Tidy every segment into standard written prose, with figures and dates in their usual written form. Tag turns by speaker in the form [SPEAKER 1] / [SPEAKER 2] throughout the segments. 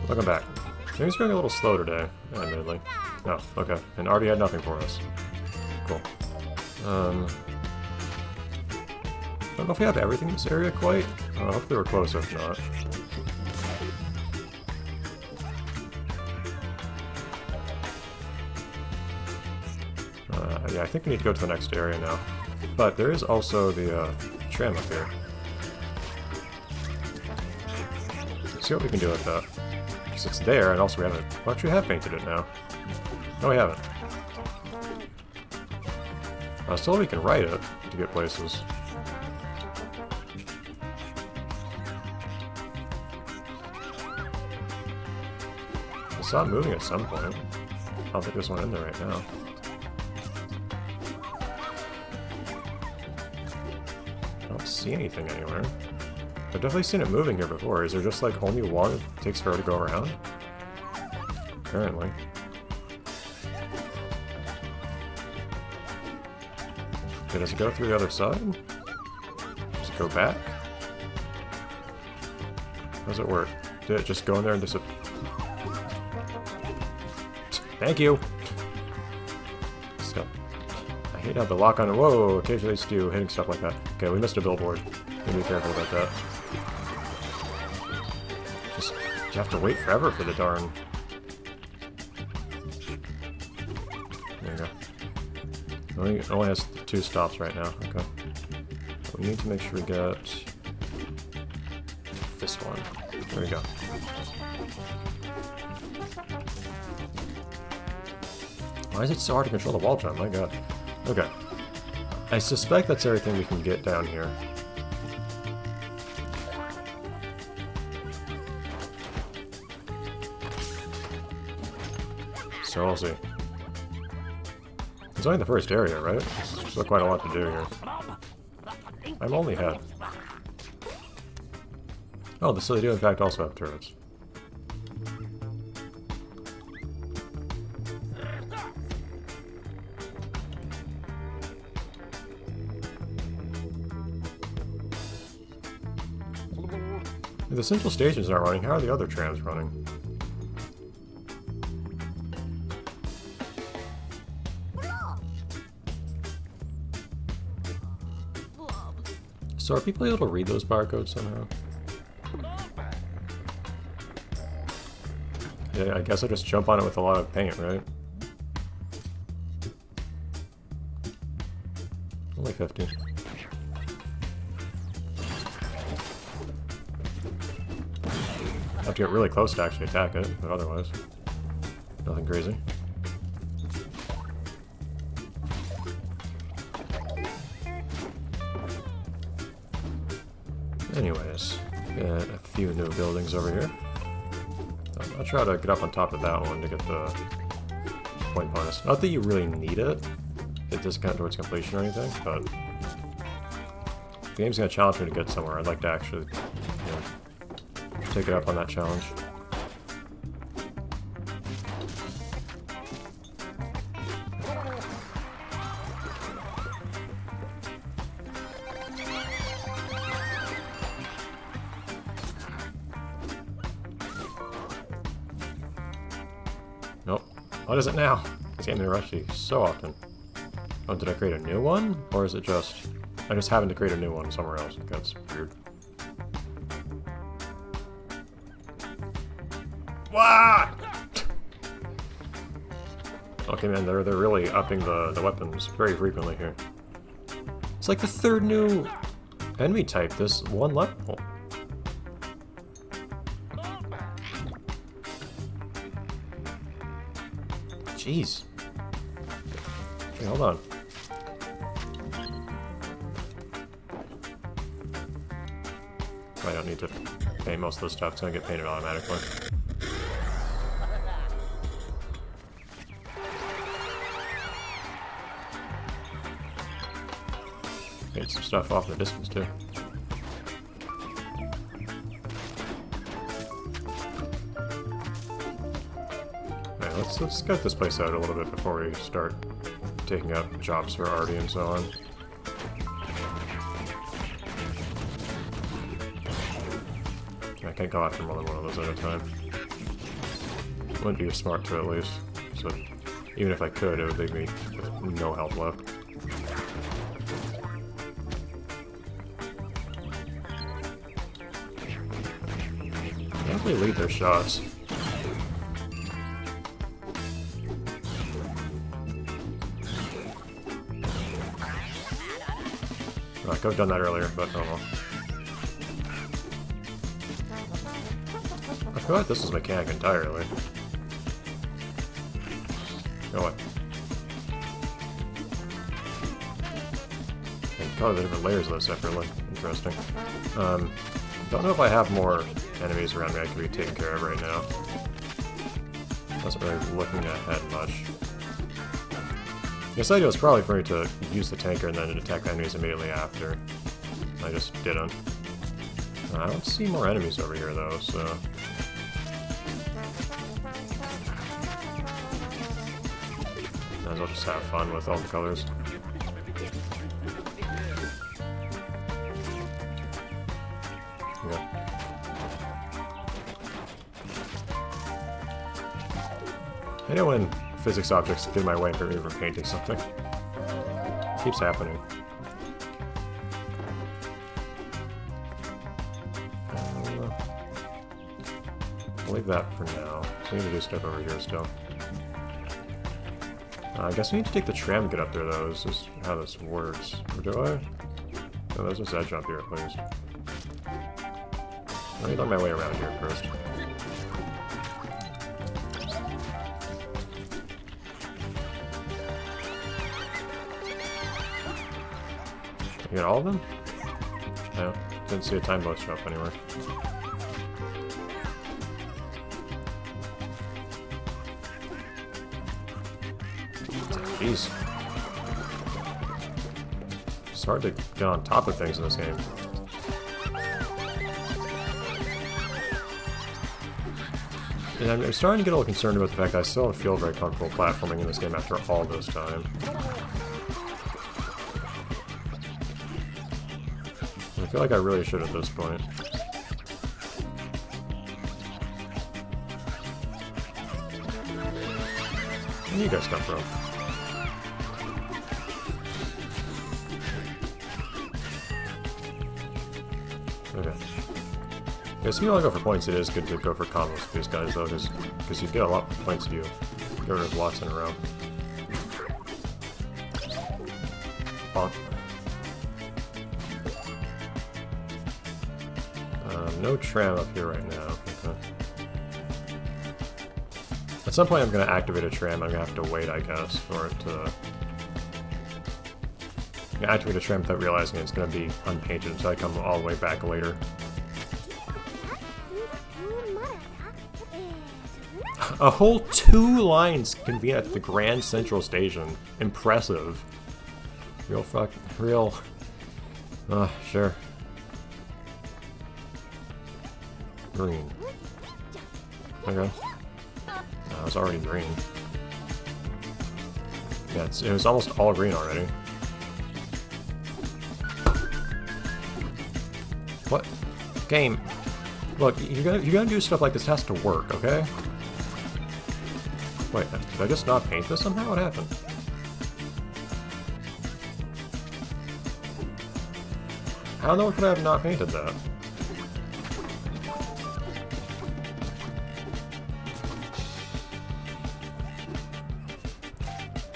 [SPEAKER 1] Welcome back. Things going a little slow today, admittedly. Oh, okay. And already had nothing for us. Cool. I don't know if we have everything in this area quite. Hopefully we're close if not. Yeah, I think we need to go to the next area now. But there is also the tram up here. Let's see what we can do with that. Because it's there, and also we haven't... Well, actually, we have painted it now. No, we haven't. Still, we can write it to get places. It's not moving at some point. I don't think there's one in there right now. I don't see anything anywhere. I've definitely seen it moving here before. Is there just like only one that takes forever to go around? Apparently. Okay, does it go through the other side? Does it go back? How does it work? Did it just go in there and disappear? Thank you! Still. I hate how the lock on... Whoa! Occasionally it's you hitting stuff like that. Okay, we missed a billboard. Be careful about that. Just... You have to wait forever for the darn... There you go. It only has 2 stops right now. Okay. We need to make sure we get... this one. There we go. Why is it so hard to control the wall jump? My god. Okay. I suspect that's everything we can get down here. So we'll see. It's only the first area, right? There's still quite a lot to do here. I'm only head. Oh, so they do in fact also have turrets. If the central stations aren't running, how are the other trams running? So are people able to read those barcodes somehow? Yeah, I guess I just jump on it with a lot of paint, right? Only 50. I have to get really close to actually attack it, but otherwise, nothing crazy. Anyways, got a few new buildings over here. I'll try to get up on top of that one to get the point bonus. Not that you really need it. It doesn't count towards completion or anything, but if the game's gonna challenge me to get somewhere, I'd like to actually, you know, take it up on that challenge. Nope. What is it now? This game interrupts you so often. Oh, did I create a new one? Or is it just... I just happened to create a new one somewhere else. That's weird. Wah! Okay, man, they're really upping the weapons very frequently here. It's like the 3rd new enemy type this one level. Jeez. Okay, hold on. I don't need to paint most of this stuff. It's gonna get painted automatically. Paint some stuff off in the distance too. Alright, let's scout this place out a little bit before we start taking up jobs for Artie and so on. I can't go after more than one of those at a time. Wouldn't be smart to, at least. So even if I could, it would leave me with no health left. They don't really lead their shots. Oh, I could have done that earlier, but oh well. I feel like this is mechanic entirely. You know what? And color the different layers of this separately. Interesting. Don't know if I have more enemies around me I could be taking care of right now. Wasn't really looking ahead much. This idea was probably for me to use the tanker and then attack enemies immediately after. I just didn't. I don't see more enemies over here though, so... Might as well just have fun with all the colors. Okay. I hate it when physics objects get in my way and prevent me from painting something. It keeps happening. I'll leave that for now. So I need to do stuff over here still. I guess we need to take the tram to get up there, though. This is how this works. Or do I? No, there's this edge up here, please. Let me learn my way around here first. You got all of them? No. Didn't see a time boat show up anywhere. Jeez. It's hard to get on top of things in this game. And I'm starting to get a little concerned about the fact that I still don't feel very comfortable platforming in this game after all this time. I feel like I really should at this point. Where do you guys come from? Okay. If you want to go for points, it is good to go for combos with these guys, though, because you get a lot more points if you get rid of lots in a row. Bonk. No tram up here right now. Okay. At some point I'm going to activate a tram. I'm going to have to wait, I guess, for it to... I'm going to activate a tram without realizing it's going to be unpainted until I come all the way back later. A whole 2 lines convene at the Grand Central Station. Impressive. Real... sure. Green. Okay. It was already green. Yeah, it was almost all green already. What? Game. Look, you're gonna do stuff like this. It has to work, okay? Wait, did I just not paint this somehow? What happened? How in the world could I have not painted that?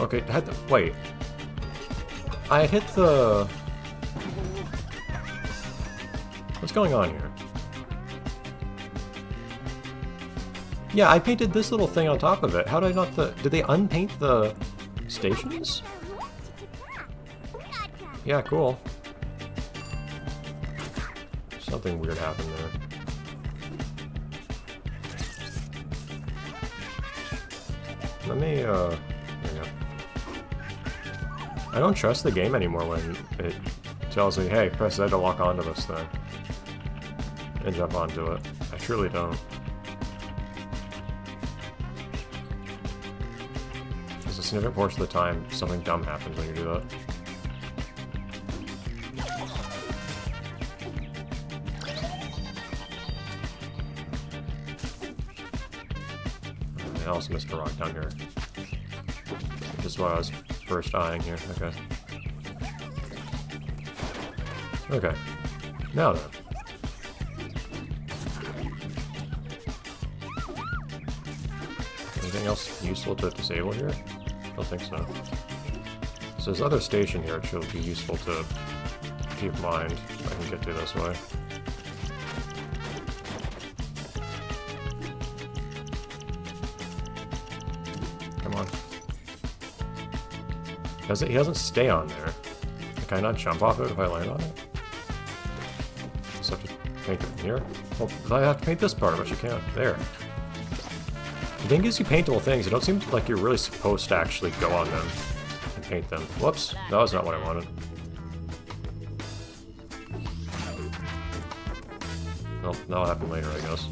[SPEAKER 1] Okay, wait. I hit the... What's going on here? Yeah, I painted this little thing on top of it. How did I not did they unpaint the stations? Yeah, cool. Something weird happened there. Let me, there you go. I don't trust the game anymore when it tells me, hey, press Z to lock onto this thing. And jump onto it. I truly don't. There's a significant portion of the time something dumb happens when you do that. I also missed a rock down here. This is what I was first eyeing here. Okay. Okay. Now then. Anything else useful to disable here? I don't think so. So there's other station here, which will be useful to keep in mind if I can get to this way. Come on. He doesn't stay on there. Can I not jump off it if I land on it? Just have to paint it from here? Well, I have to paint this part, but you can't. There. The game gives you paintable things. It don't seem like you're really supposed to actually go on them and paint them. Whoops. That was not what I wanted. Well, that'll happen later, I guess.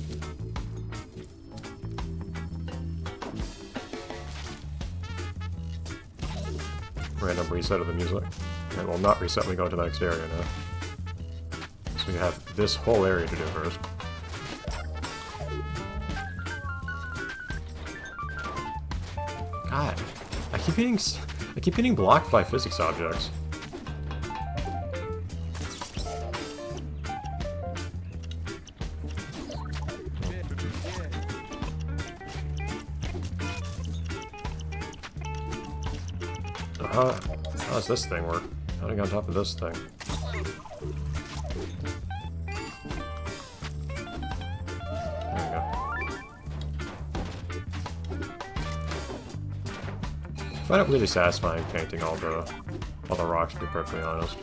[SPEAKER 1] Random reset of the music. And we'll not reset when we go to the next area now. So we have this whole area to do first. God, I keep getting blocked by physics objects. How does this thing work? How do I get on top of this thing? There we go. I find it really satisfying painting all the rocks, to be perfectly honest.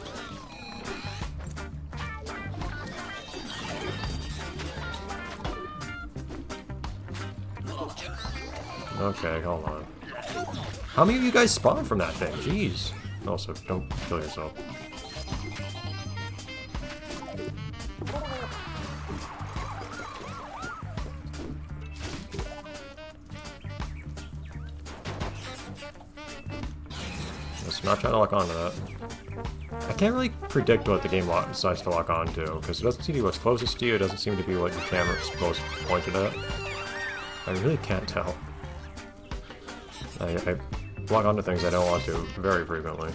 [SPEAKER 1] Okay, hold on. How many of you guys spawn from that thing? Jeez. Also, don't kill yourself. Just not trying to lock onto that. I can't really predict what the game decides to lock onto, because it doesn't seem to be what's closest to you, it doesn't seem to be what your camera's supposed to point it at. I really can't tell. I log onto things I don't want to very frequently.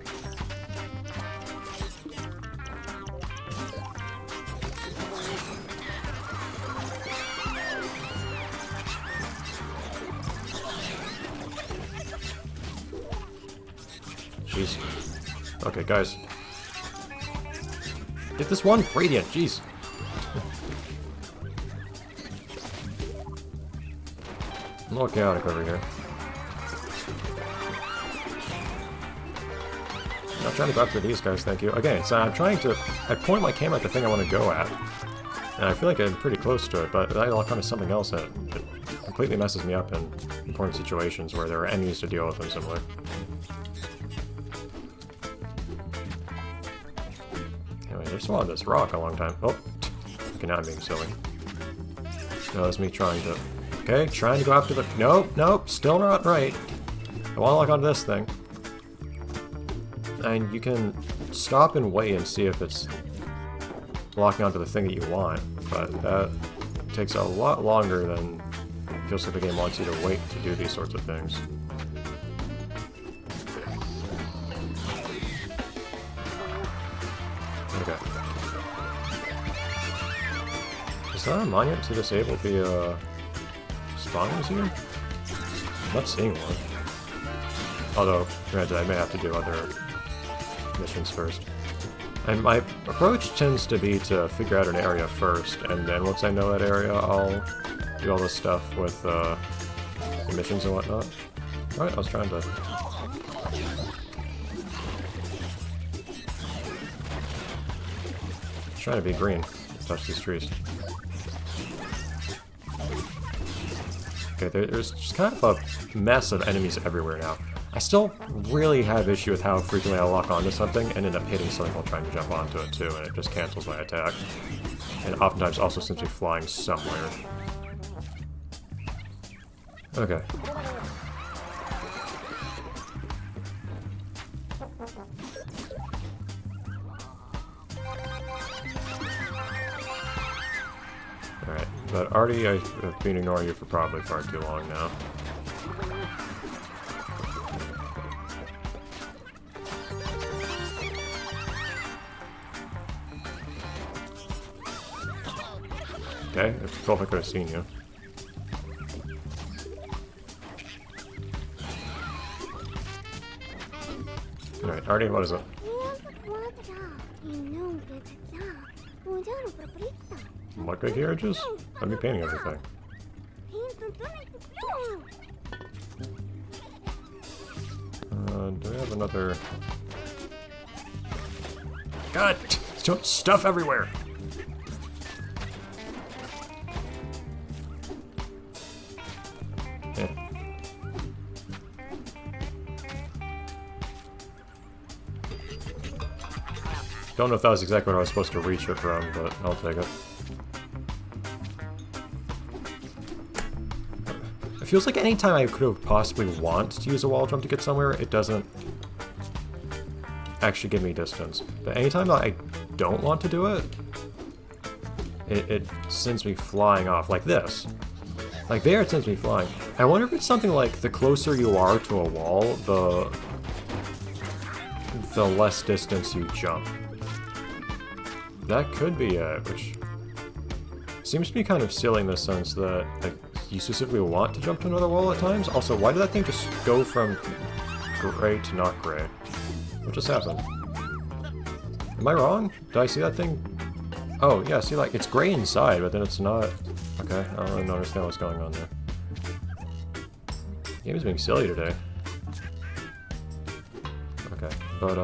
[SPEAKER 1] Jeez. Okay, guys. Get this one radiant, jeez. I'm a little chaotic over here. I'm trying to go after these guys, thank you. Again, so I'm trying to... I point my camera at the thing I want to go at. And I feel like I'm pretty close to it, but I lock onto something else and it completely messes me up in important situations where there are enemies to deal with and similar. Anyway, I just wanted this rock a long time. Oh! Okay, now I'm being silly. No, that's me trying to... Okay, trying to go after the... Nope, nope, still not right. I want to lock onto this thing. And you can stop and wait and see if it's locking onto the thing that you want, but that takes a lot longer than it feels like the game wants you to wait to do these sorts of things. Okay. Is that a monument to disable the spawners here? I'm not seeing one. Although, granted, I may have to do other missions first. And my approach tends to be to figure out an area first, and then once I know that area, I'll do all this stuff with the missions and whatnot. Alright, I was trying to... Trying to be green. Touch these trees. Okay, there's just kind of a mess of enemies everywhere now. I still really have issue with how frequently I lock onto something and end up hitting something while trying to jump onto it too, and it just cancels my attack. And oftentimes also seems to be flying somewhere. Okay. Alright, but Artie, I've been ignoring you for probably far too long now. Okay, I felt like I could have seen you. Alright, Artie, what is it? What good carriages? Let me painting everything. Do we have another... God! Stuff everywhere! Eh. Don't know if that was exactly what I was supposed to reach it from, but I'll take it. It feels like any time I could have possibly want to use a wall jump to get somewhere, it doesn't actually give me distance. But anytime that I don't want to do it, it sends me flying off, like this. Like there, it sends me flying. I wonder if it's something like the closer you are to a wall, the less distance you jump. That could be it, which seems to be kind of silly in the sense that like, you specifically want to jump to another wall at times. Also, why did that thing just go from gray to not gray? What just happened? Am I wrong? Did I see that thing? Oh, yeah, see, like, it's gray inside, but then it's not... Okay, I don't really understand what's going on there. The game is being silly today. Okay, but,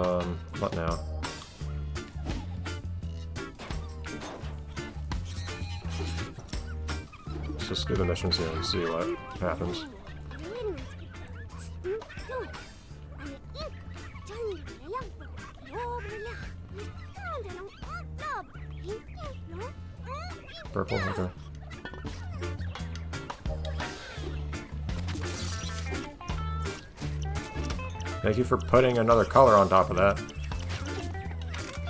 [SPEAKER 1] what now? Let's just do the missions here and see what happens. Purple, okay. Thank you for putting another color on top of that.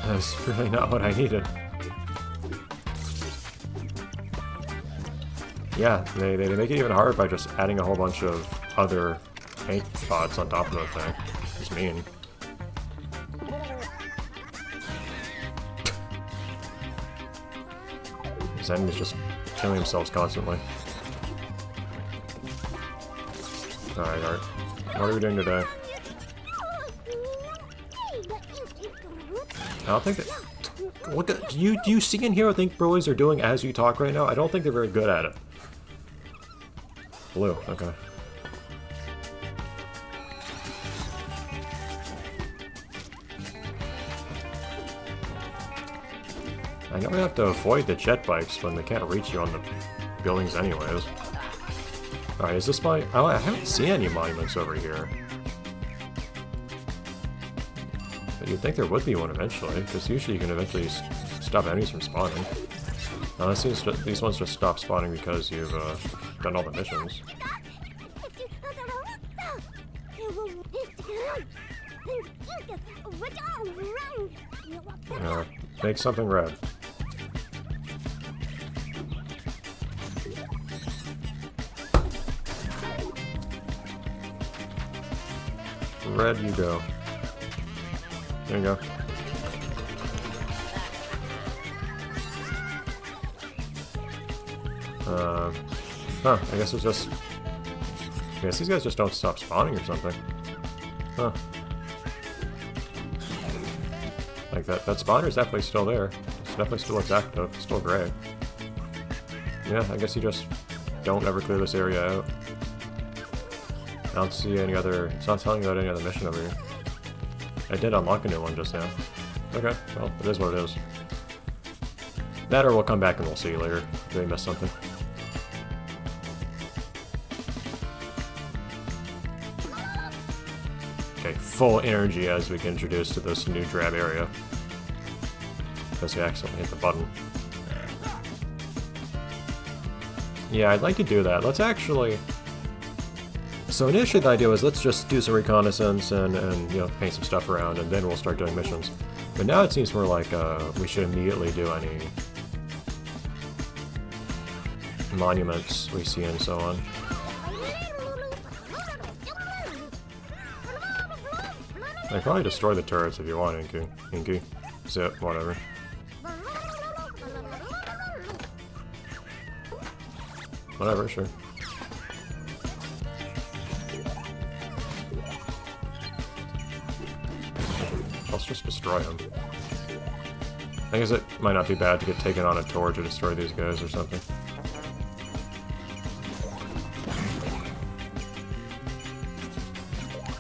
[SPEAKER 1] That's really not what I needed. Yeah, they make it even harder by just adding a whole bunch of other paint spots on top of the thing. It's mean. These enemies just killing themselves constantly. Alright, Art. What are we doing today? I don't think that... Look at... Do you see and hear what think boys are doing as you talk right now? I don't think they're very good at it. Blue, okay. I know we have to avoid the jet bikes when they can't reach you on the buildings anyways. Alright, is this my... Oh, I haven't seen any monuments over here. But you'd think there would be one eventually, because usually you can eventually stop enemies from spawning. Unless these ones just stop spawning because you've done all the missions. Make something red. Red you go. There you go. Huh, I guess it's just... I guess these guys just don't stop spawning or something. Huh. Like, that spawner is definitely still there. It definitely still looks active. It's still gray. Yeah, I guess you just don't ever clear this area out. I don't see any other... It's not telling you about any other mission over here. I did unlock a new one just now. Okay, well, it is what it is. That or we'll come back and we'll see later if we missed something. Okay, full energy as we get introduced to this new drab area. Because we accidentally hit the button. Yeah, I'd like to do that. Let's actually... So initially the idea was let's just do some reconnaissance and you know, paint some stuff around and then we'll start doing missions. But now it seems more like we should immediately do any monuments we see and so on. I probably destroy the turrets if you want, Inky. Zip, whatever. Whatever, sure. Let's just destroy him. I guess it might not be bad to get taken on a tour to destroy these guys or something.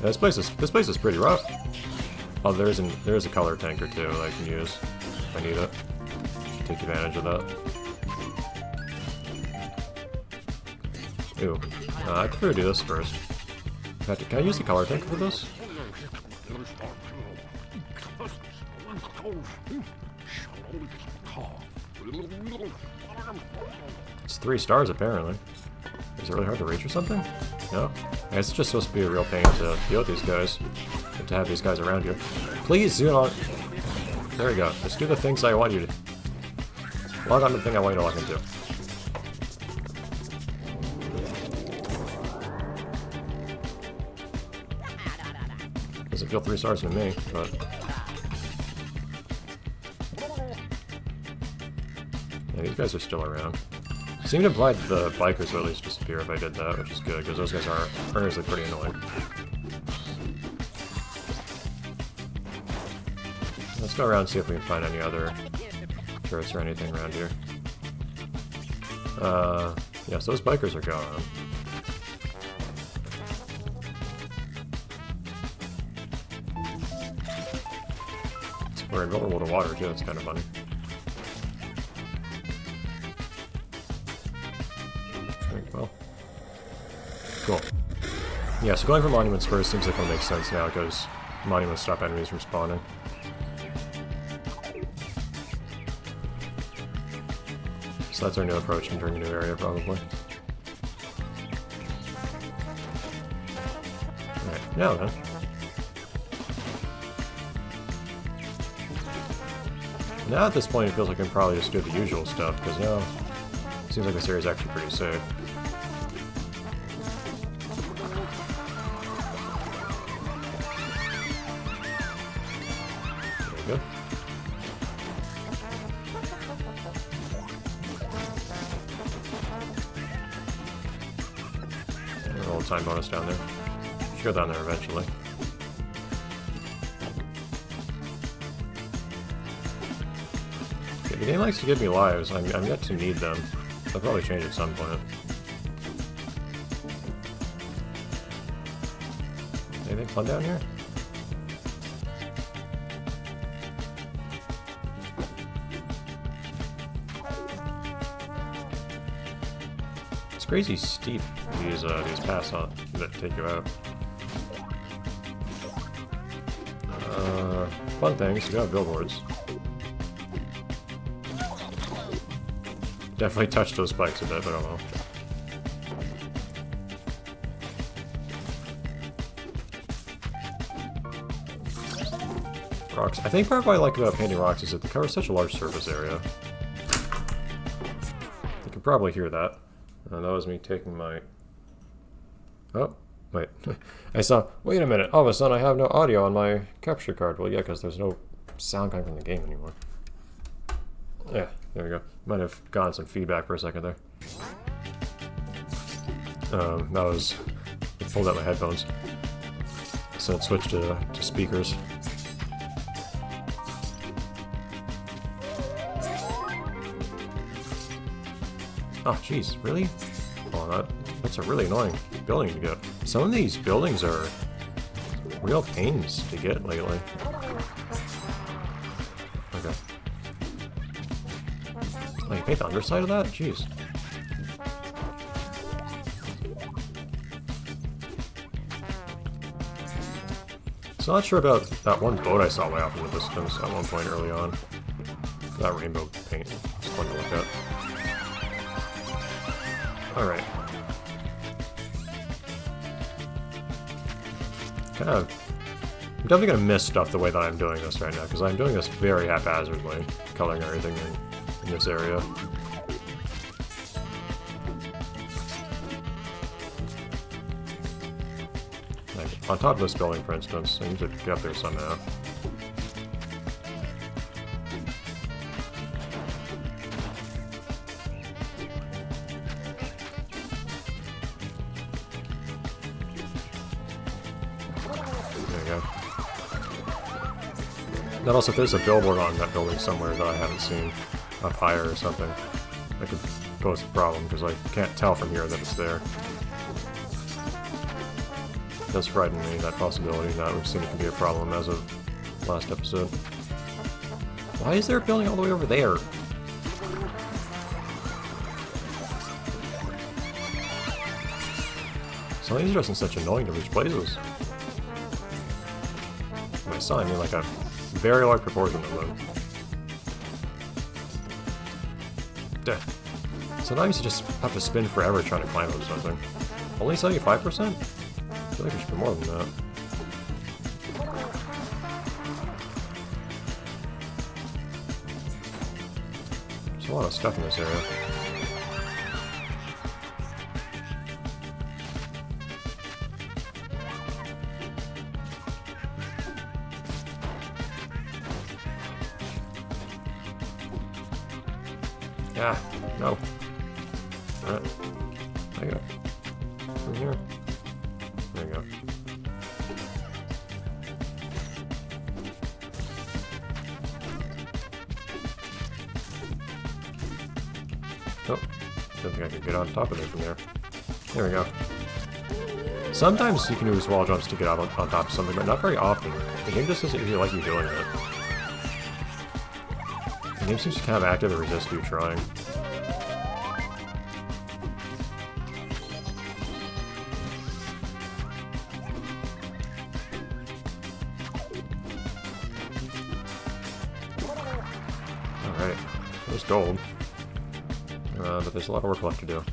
[SPEAKER 1] Yeah, this place is pretty rough. Oh, there is a color tank or two that I can use if I need it. Should take advantage of that. Ooh, I prefer to do this first. Can I use the color tank for this? It's 3 stars apparently. Is it really hard to reach or something? No? I guess it's just supposed to be a real pain to deal with these guys. And to have these guys around you. Please do not... There we go. Just do the things I want you to... Log on to the thing I want you to log into. Doesn't feel 3 stars to me, but... Yeah, these guys are still around. Seem to imply that the bikers will at least disappear if I did that, which is good, because those guys are earnestly pretty annoying. Let's go around and see if we can find any other turrets or anything around here. Yes, those bikers are gone. We're invulnerable to water too, it's kind of funny. Well, cool. Yeah, so going for monuments first seems like it'll make sense now because monuments stop enemies from spawning. So that's our new approach entering a new area, probably. Alright, now then. Now at this point it feels like I can probably just do the usual stuff, because now it seems like this area is actually pretty safe. There we go. A little time bonus down there. Should go down there eventually. The game likes to give me lives. I'm yet to need them. I'll probably change at some point. Anything fun down here? It's crazy steep, these paths that take you out. Fun things, you got billboards. Definitely touched those spikes a bit, but I don't know. Rocks. I think part of what I like about painting rocks is that they cover such a large surface area. You can probably hear that. That was me taking my... Oh, wait. I saw... Wait a minute. All of a sudden I have no audio on my capture card. Well, yeah, because there's no sound coming from the game anymore. Yeah, there we go. Might have gotten some feedback for a second there. That was... I pulled out my headphones. So it switched to speakers. Oh, jeez, really? Oh, that's a really annoying building to get. Some of these buildings are real pains to get lately. Okay. Oh, you paint the underside of that? Jeez. So I'm not sure about that one boat I saw way off in the distance at one point early on. That rainbow paint. It's fun to look at. Alright. I'm definitely gonna miss stuff the way that I'm doing this right now, because I'm doing this very haphazardly, coloring everything in this area. Like, on top of this building, for instance, I need to get up there somehow. go. That also, if there's a billboard on that building somewhere that I haven't seen up higher or something, that could pose a problem, because I can't tell from here that it's there. It does frighten me, that possibility. That we've seen it can be a problem as of last episode. Why is there a building all the way over there? Some of these are just such annoying to reach places. By some, I mean like a very large proportion of them. Duh. Sometimes you just have to spin forever trying to climb up something. Only 75%? I feel like there should be more than that. There's a lot of stuff in this area. Ah, no. Alright. There you go. From here. There you go. Oh, don't think I could get on top of it from there. There we go. Sometimes you can use wall jumps to get out on top of something, but not very often. The game just doesn't usually like you doing it. The game seems to kind of actively resist you trying. Alright, there's gold. But there's a lot of work left to do.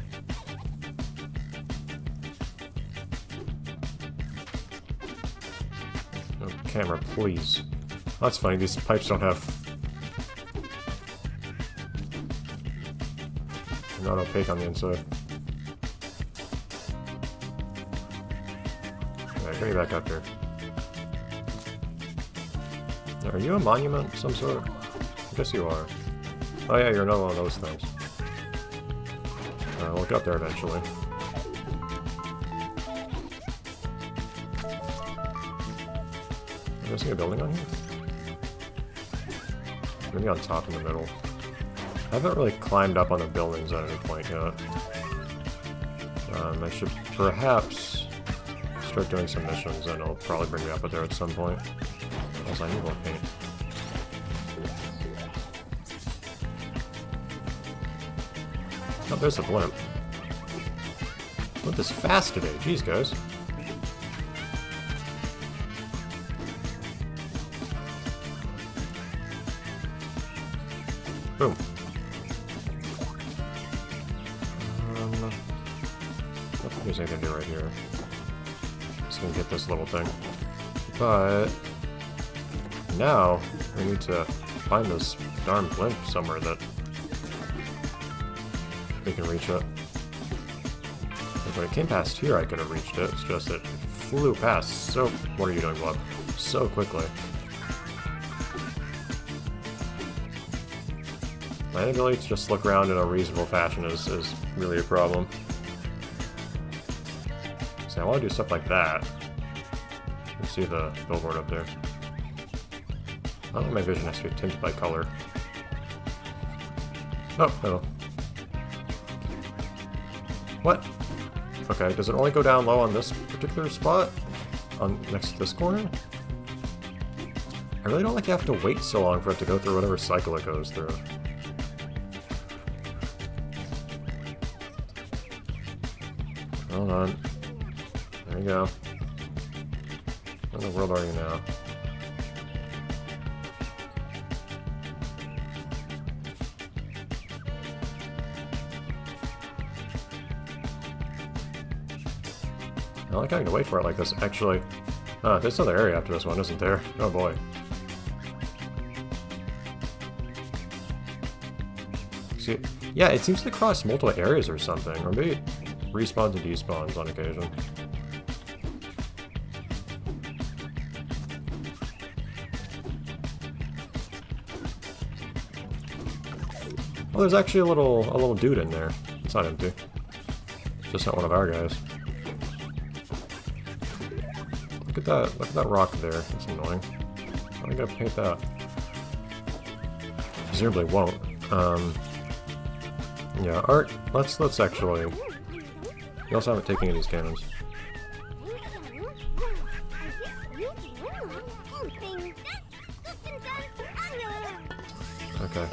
[SPEAKER 1] Oh, camera, please. That's funny, these pipes don't have... They're not opaque on the inside. Alright, get me back up here. Are you a monument of some sort? I guess you are. Oh yeah, you're another one of those things. We'll get up there eventually. Am I see a building on here? Maybe on top in the middle. I haven't really climbed up on the buildings at any point yet. I should perhaps start doing some missions, and it'll probably bring me up there at some point. Also, I need more paint. Oh, there's a blimp. Blimp is fast today. Jeez, guys. Boom. I don't think there's anything to do right here. Just gonna get this little thing. But now we need to find this darn blimp somewhere that we can reach it. If when it came past here, I could have reached it. It's just that it flew past so... What are you doing, Blob? So quickly. My inability to just look around in a reasonable fashion is really a problem. So I want to do stuff like that. Let's see the billboard up there. I don't think my vision has to be tinted by color. Oh, hello. What? Okay, does it only go down low on this particular spot? On next to this corner? I really don't like you have to wait so long for it to go through whatever cycle it goes through. Hold on. There you go. Where in the world are you now? I like having to wait for it like this. Actually, there's another area after this one, isn't there? Oh boy. See, yeah, it seems to cross multiple areas or something, or maybe it respawns and despawns on occasion. Oh, there's actually a little dude in there. It's not empty. It's just not one of our guys. Look at that rock there. That's annoying. Why do I gotta paint that? Presumably won't. Yeah, art. Let's actually. You also haven't taken any of these cannons. Okay.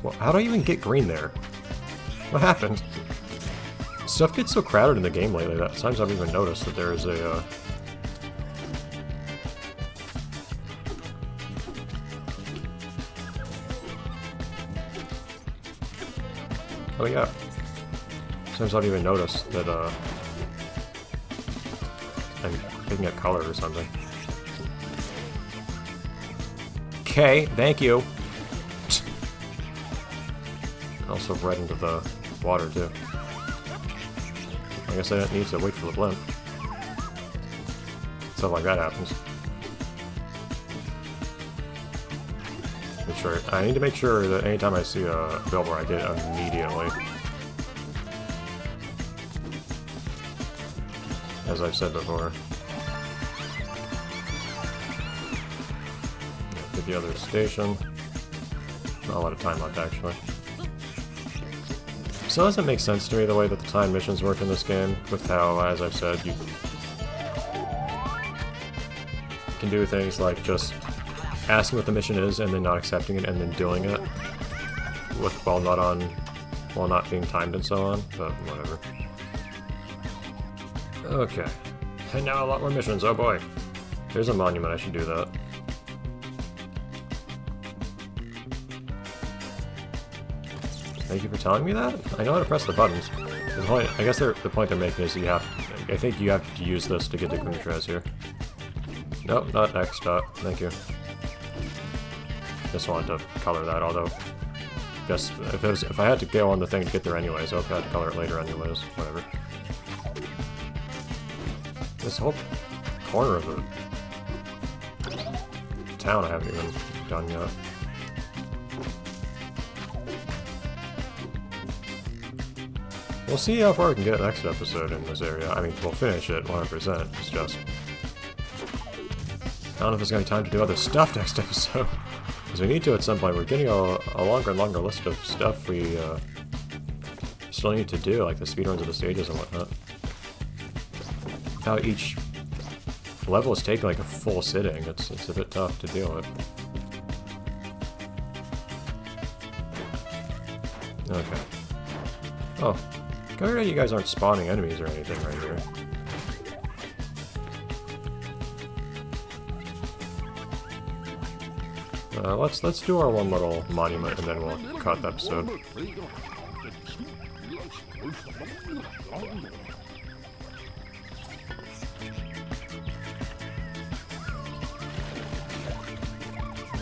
[SPEAKER 1] Well, how do I even get green there? What happened? Stuff gets so crowded in the game lately that sometimes I haven't even noticed that there is a, Oh yeah. Sometimes I don't even notice that, I'm picking a color or something. Okay, thank you. Also right into the water, too. I guess I don't need to wait for the blimp. Stuff like that happens. Make sure. I need to make sure that anytime I see a billboard, I get it immediately. As I've said before. Get the other station. Not a lot of time left, actually. So it doesn't make sense to me the way that the time missions work in this game, with how, as I've said, you can do things like just asking what the mission is and then not accepting it and then doing it, while not being timed and so on, but whatever. Okay. And now a lot more missions, oh boy. There's a monument, I should do that. Thank you for telling me that? I know how to press the buttons. I guess the point they're making is I think you have to use this to get the green trays here. Nope, not X dot. Thank you. Just wanted to color that, although guess if I had to go on the thing to get there anyways, I would have to color it later anyways. Whatever. This whole corner of the town I haven't even done yet. We'll see how far we can get next episode in this area. I mean, we'll finish it 100%. It's just... I don't know if there's going to be time to do other stuff next episode. Because we need to at some point. We're getting a longer and longer list of stuff we still need to do, like the speedruns of the stages and whatnot. How each level is taking like a full sitting. It's a bit tough to deal with. Okay. Oh. Good that you guys aren't spawning enemies or anything right here. Let's do our one little monument and then we'll cut the episode.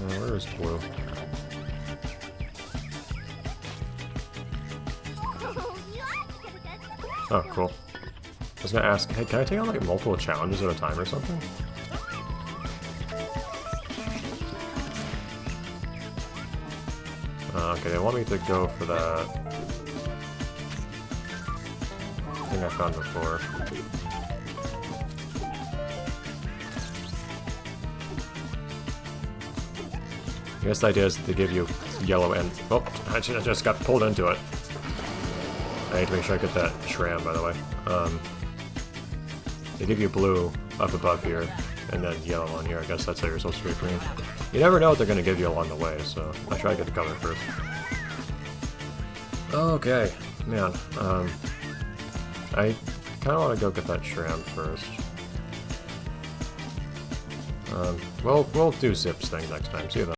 [SPEAKER 1] Where is Blue? Oh, cool. I was gonna ask, hey, can I take on like multiple challenges at a time or something? Okay, they want me to go for that thing I found before. I guess the idea is to give you yellow and... Oh, I just got pulled into it. I need to make sure I get that shram, by the way. They give you blue up above here, and then yellow on here. I guess that's how you're supposed to get green. You never know what they're going to give you along the way, so I try to get the color first. Okay, man. I kind of want to go get that shram first. We'll do Zip's thing next time. See you then.